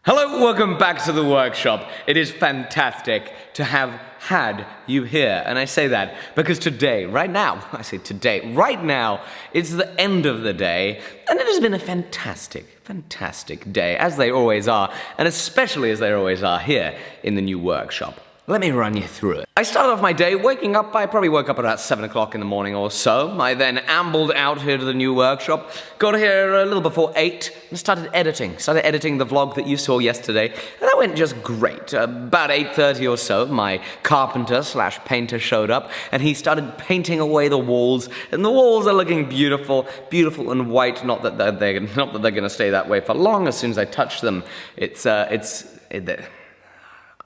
Hello, welcome back to the workshop. It is fantastic to have had you here. And I say that because today, right now, it's the end of the day, and it has been a fantastic day, as they always are, and especially as they always are here in the new workshop. Let me run you through it. I started off my day waking up. I probably woke up at about 7 o'clock in the morning or so. I then ambled out here to the new workshop, got here a little before 8, and started editing the vlog that you saw yesterday, and that went just great. About 8:30 or so, my carpenter/painter showed up, and he started painting away the walls, and the walls are looking beautiful and white. Not that they're going to stay that way for long. As soon as I touch them,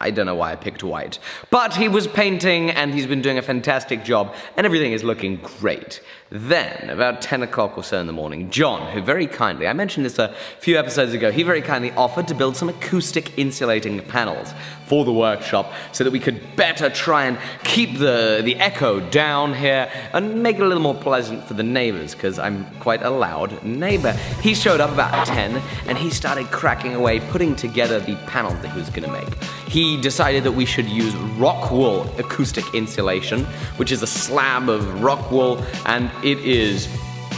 I don't know why I picked white. But he was painting, and he's been doing a fantastic job, and everything is looking great. Then, about 10 o'clock or so in the morning, John, who very kindly, I mentioned this a few episodes ago, he very kindly offered to build some acoustic insulating panels for the workshop so that we could better try and keep the echo down here and make it a little more pleasant for the neighbors, because I'm quite a loud neighbor. He showed up about 10, and he started cracking away, putting together the panels that he was going to make. He decided that we should use rock wool acoustic insulation, which is a slab of rock wool, and it is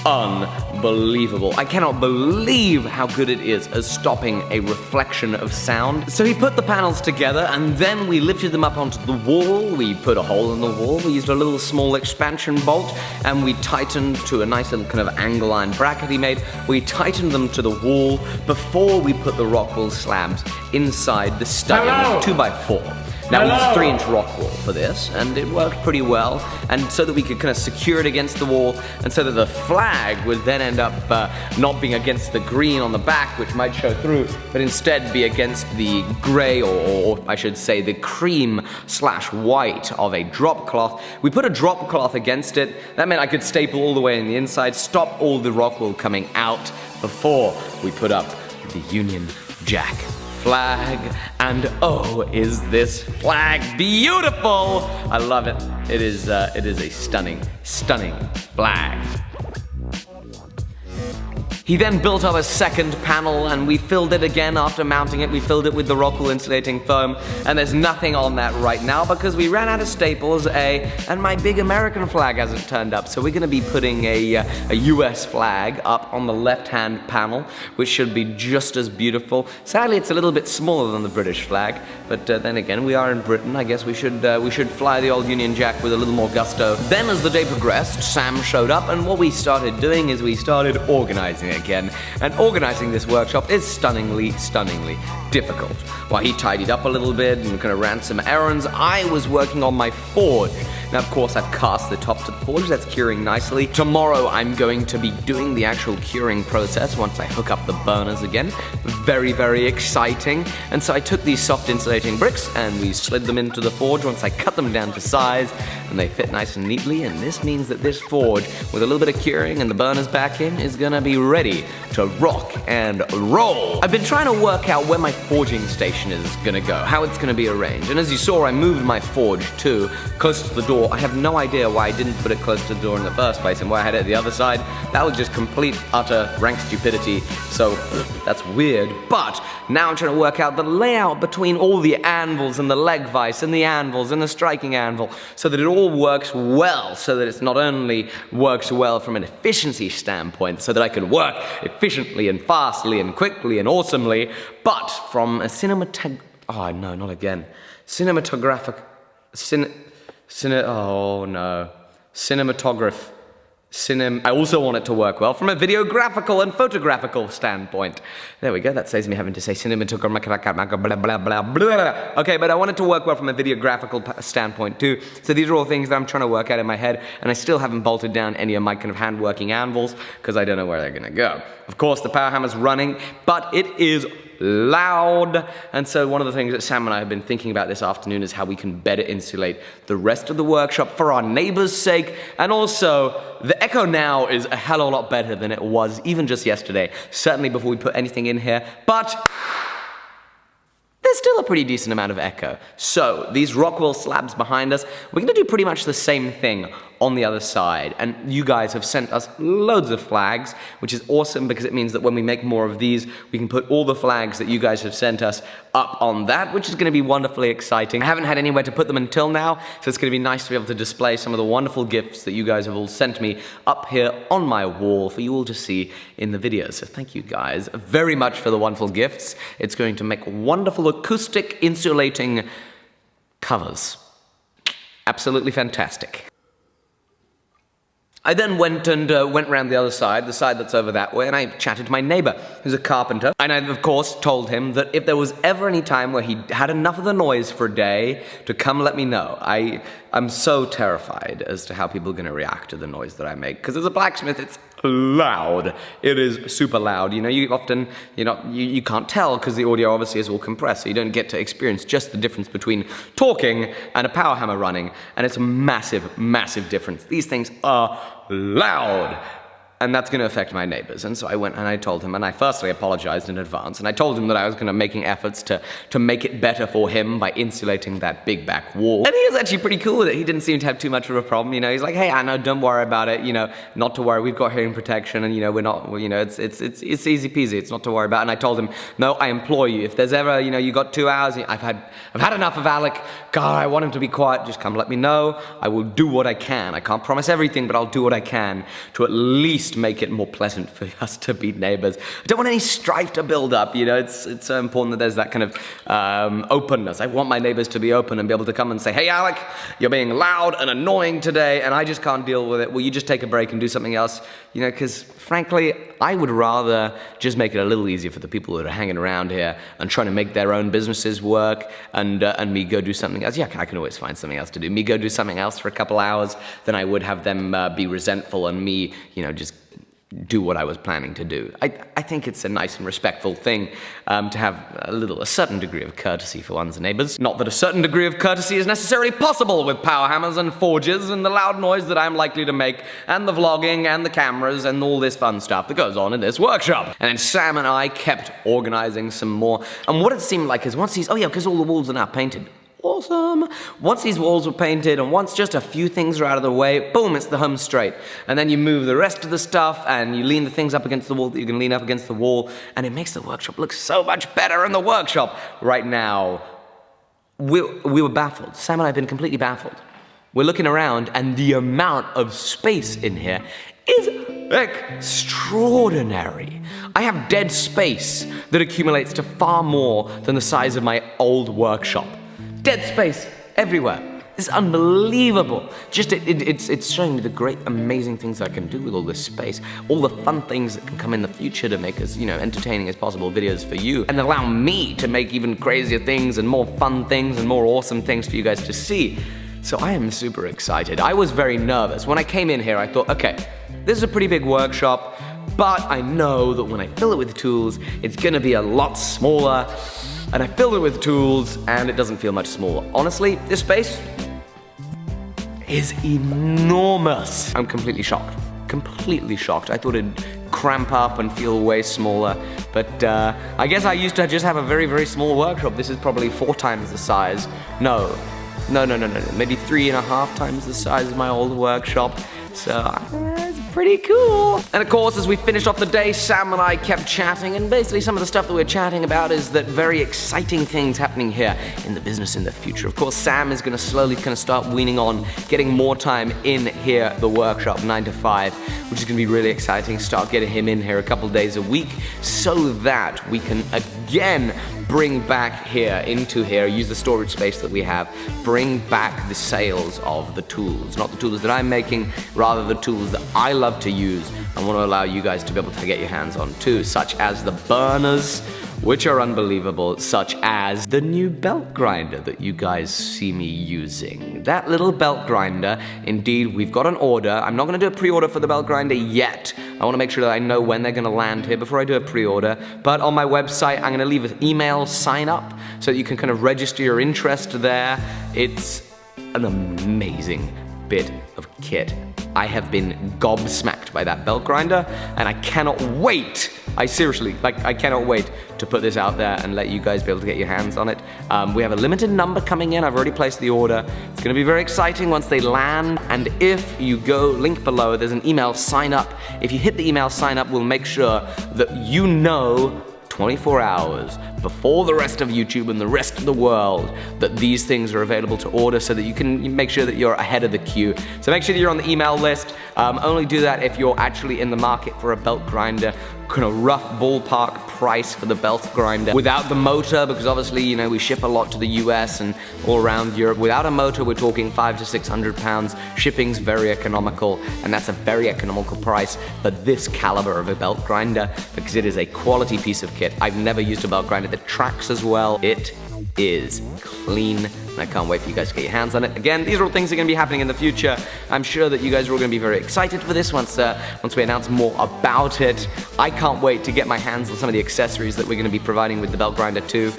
unbelievable. I cannot believe how good it is at stopping a reflection of sound. So he put the panels together, and then we lifted them up onto the wall. We put a hole in the wall. We used a little small expansion bolt, and we tightened to a nice little kind of angle line bracket he made. We tightened them to the wall before we put the rock wool slabs inside the stud. It was 2x4. Now, we used 3-inch rock wool for this, and it worked pretty well, and so that we could kind of secure it against the wall, and so that the flag would then end up not being against the green on the back, which might show through, but instead be against the gray, or I should say the cream/white of a drop cloth. We put a drop cloth against it. That meant I could staple all the way in the inside, stop all the rock wool coming out before we put up the Union Jack flag. And oh, is this flag beautiful! I love it. It is a stunning flag. He then built up a second panel, and we filled it again after mounting it. We filled it with the rock wool insulating foam, and there's nothing on that right now because we ran out of staples, and my big American flag hasn't turned up. So we're going to be putting a US flag up on the left-hand panel, which should be just as beautiful. Sadly, it's a little bit smaller than the British flag, but then again, we are in Britain. I guess we should fly the old Union Jack with a little more gusto. Then, as the day progressed, Sam showed up, and what we started doing is we started organizing again. And organizing this workshop is stunningly difficult. While he tidied up a little bit and kind of ran some errands, I was working on my forge. Now, of course, I've cast the top to the forge. That's curing nicely. Tomorrow, I'm going to be doing the actual curing process once I hook up the burners again. Very exciting. And so I took these soft insulating bricks and we slid them into the forge once I cut them down to size, and they fit nice and neatly. And this means that this forge, with a little bit of curing and the burners back in, is gonna be ready to rock and roll. I've been trying to work out where my forging station is gonna go, how it's gonna be arranged. And as you saw, I moved my forge too, close to the door. I have no idea why I didn't put it close to the door in the first place and why I had it at the other side. That was just complete, utter, rank stupidity. So that's weird. But now I'm trying to work out the layout between all the anvils and the leg vise and the anvils and the striking anvil so that it all works well, so that it's not only works well from an efficiency standpoint, so that I can work efficiently and fastly and quickly and awesomely, but from a cinematographic I also want it to work well from a videographical and photographical standpoint. There we go, that saves me having to say cinematographical, blah, blah, blah, blah. Okay, but I want it to work well from a videographical standpoint too. So these are all things that I'm trying to work out in my head, and I still haven't bolted down any of my kind of hand-working anvils, because I don't know where they're gonna go. Of course, the power hammer's running, but it is loud. And so one of the things that Sam and I have been thinking about this afternoon is how we can better insulate the rest of the workshop for our neighbors' sake. And also, the echo now is a hell of a lot better than it was even just yesterday, certainly before we put anything in here. But there's still a pretty decent amount of echo. So these rock wool slabs behind us, we're going to do pretty much the same thing on the other side. And you guys have sent us loads of flags, which is awesome because it means that when we make more of these, we can put all the flags that you guys have sent us up on that, which is going to be wonderfully exciting. I haven't had anywhere to put them until now, so it's going to be nice to be able to display some of the wonderful gifts that you guys have all sent me up here on my wall for you all to see in the video. So thank you guys very much for the wonderful gifts. It's going to make wonderful acoustic insulating covers. Absolutely fantastic. I then went around the other side, the side that's over that way, and I chatted to my neighbor, who's a carpenter. And I, of course, told him that if there was ever any time where he had enough of the noise for a day, to come let me know. I'm so terrified as to how people are going to react to the noise that I make, because as a blacksmith, it's loud. It is super loud. You know, you often, you can't tell because the audio obviously is all compressed, so you don't get to experience just the difference between talking and a power hammer running, and it's a massive, massive difference. These things are loud. And that's going to affect my neighbors. And so I went and I told him, and I firstly apologized in advance, and I told him that I was going to making efforts to make it better for him by insulating that big back wall. And he was actually pretty cool with it. He didn't seem to have too much of a problem. He's like, hey, I know, don't worry about it. Not to worry. We've got hearing protection, and we're not. It's easy peasy. It's not to worry about. And I told him, no, I implore you, if there's ever, you got 2 hours. I've had enough of Alec. God, I want him to be quiet. Just come let me know. I will do what I can. I can't promise everything, but I'll do what I can to at least make it more pleasant for us to be neighbors. I don't want any strife to build up. It's so important that there's that kind of openness. I want my neighbors to be open and be able to come and say, hey, Alec, you're being loud and annoying today, and I just can't deal with it. Will you just take a break and do something else? Because frankly, I would rather just make it a little easier for the people that are hanging around here and trying to make their own businesses work, and me go do something else. Yeah, I can always find something else to do. Me go do something else for a couple hours than I would have them be resentful and me, just do what I was planning to do. I think it's a nice and respectful thing to have a certain degree of courtesy for one's neighbors. Not that a certain degree of courtesy is necessarily possible with power hammers and forges and the loud noise that I'm likely to make and the vlogging and the cameras and all this fun stuff that goes on in this workshop. And then Sam and I kept organizing some more. And what it seemed like is once because all the walls are now painted. Awesome. Once these walls were painted and once just a few things are out of the way, boom, it's the home straight. And then you move the rest of the stuff and you lean the things up against the wall that you can lean up against the wall, and it makes the workshop look so much better. In the workshop right now, we were baffled. Sam and I have been completely baffled. We're looking around and the amount of space in here is extraordinary. I have dead space that accumulates to far more than the size of my old workshop. Dead space everywhere. It's unbelievable. Just it's showing me the great, amazing things I can do with all this space. All the fun things that can come in the future to make us, entertaining as possible videos for you, and allow me to make even crazier things and more fun things and more awesome things for you guys to see. So I am super excited. I was very nervous. When I came in here, I thought, okay, this is a pretty big workshop, but I know that when I fill it with tools, it's gonna be a lot smaller. And I filled it with tools, and it doesn't feel much smaller. Honestly, this space is enormous. I'm completely shocked. Completely shocked. I thought it'd cramp up and feel way smaller, but I guess I used to just have a very, very small workshop. This is probably 4 times the size. No. Maybe 3.5 times the size of my old workshop. So it's pretty cool. And of course, as we finished off the day, Sam and I kept chatting, and basically some of the stuff that we're chatting about is that very exciting things happening here in the business in the future. Of course, Sam is gonna slowly start weaning on getting more time in here at the workshop, 9 to 5, which is gonna be really exciting. Start getting him in here a couple days a week so that we can again bring back here, into here, use the storage space that we have, bring back the sales of the tools. Not the tools that I'm making, rather the tools that I love to use and want to allow you guys to be able to get your hands on too, such as the burners, which are unbelievable, such as the new belt grinder that you guys see me using. That little belt grinder, indeed, we've got an order. I'm not gonna do a pre-order for the belt grinder yet. I wanna make sure that I know when they're gonna land here before I do a pre-order. But on my website, I'm gonna leave an email sign up so that you can kind of register your interest there. It's an amazing bit of kit. I have been gobsmacked by that belt grinder, and I cannot wait I seriously, I cannot wait to put this out there and let you guys be able to get your hands on it. We have a limited number coming in. I've already placed the order. It's going to be very exciting once they land. And if you go, link below, there's an email sign up. If you hit the email sign up, we'll make sure that you know 24 hours before the rest of YouTube and the rest of the world that these things are available to order, so that you can make sure that you're ahead of the queue. So make sure that you're on the email list. Only do that if you're actually in the market for a belt grinder. Kind of rough ballpark price for the belt grinder without the motor, because obviously, you know, we ship a lot to the US and all around Europe. Without a motor, we're talking 500 to 600 pounds. Shipping's very economical, and that's a very economical price for this caliber of a belt grinder, because it is a quality piece of kit. I've never used a belt grinder that tracks as well. It is clean, and I can't wait for you guys to get your hands on it. Again, these are all things that are going to be happening in the future. I'm sure that you guys are all going to be very excited for this once we announce more about it. I can't wait to get my hands on some of the accessories that we're going to be providing with the belt grinder too,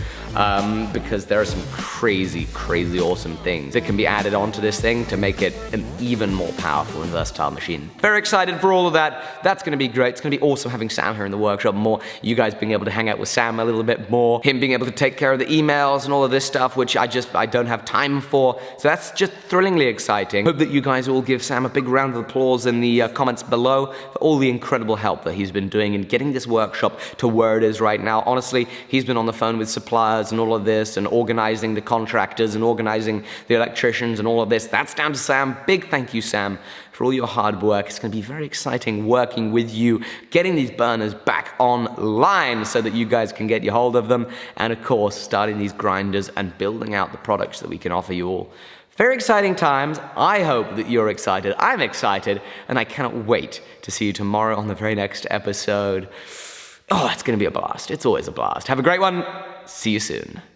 because there are some crazy, crazy awesome things that can be added onto this thing to make it an even more powerful and versatile machine. Very excited for all of that. That's going to be great. It's going to be awesome having Sam here in the workshop more. You guys being able to hang out with Sam a little bit more. Him being able to take care of the emails and all of this stuff, which I don't have time for. So that's just thrillingly exciting. Hope that you guys all give Sam a big round of applause in the comments below for all the incredible help that he's been doing in getting this workshop to where it is right now. Honestly, he's been on the phone with suppliers and all of this, and organizing the contractors and organizing the electricians and all of this. That's down to Sam. Big thank you, Sam, for all your hard work. It's going to be very exciting working with you, getting these burners back online so that you guys can get your hold of them, and of course, starting these grinders and building out the products that we can offer you all. Very exciting times. I hope that you're excited. I'm excited, and I cannot wait to see you tomorrow on the very next episode. Oh, it's going to be a blast. It's always a blast. Have a great one. See you soon.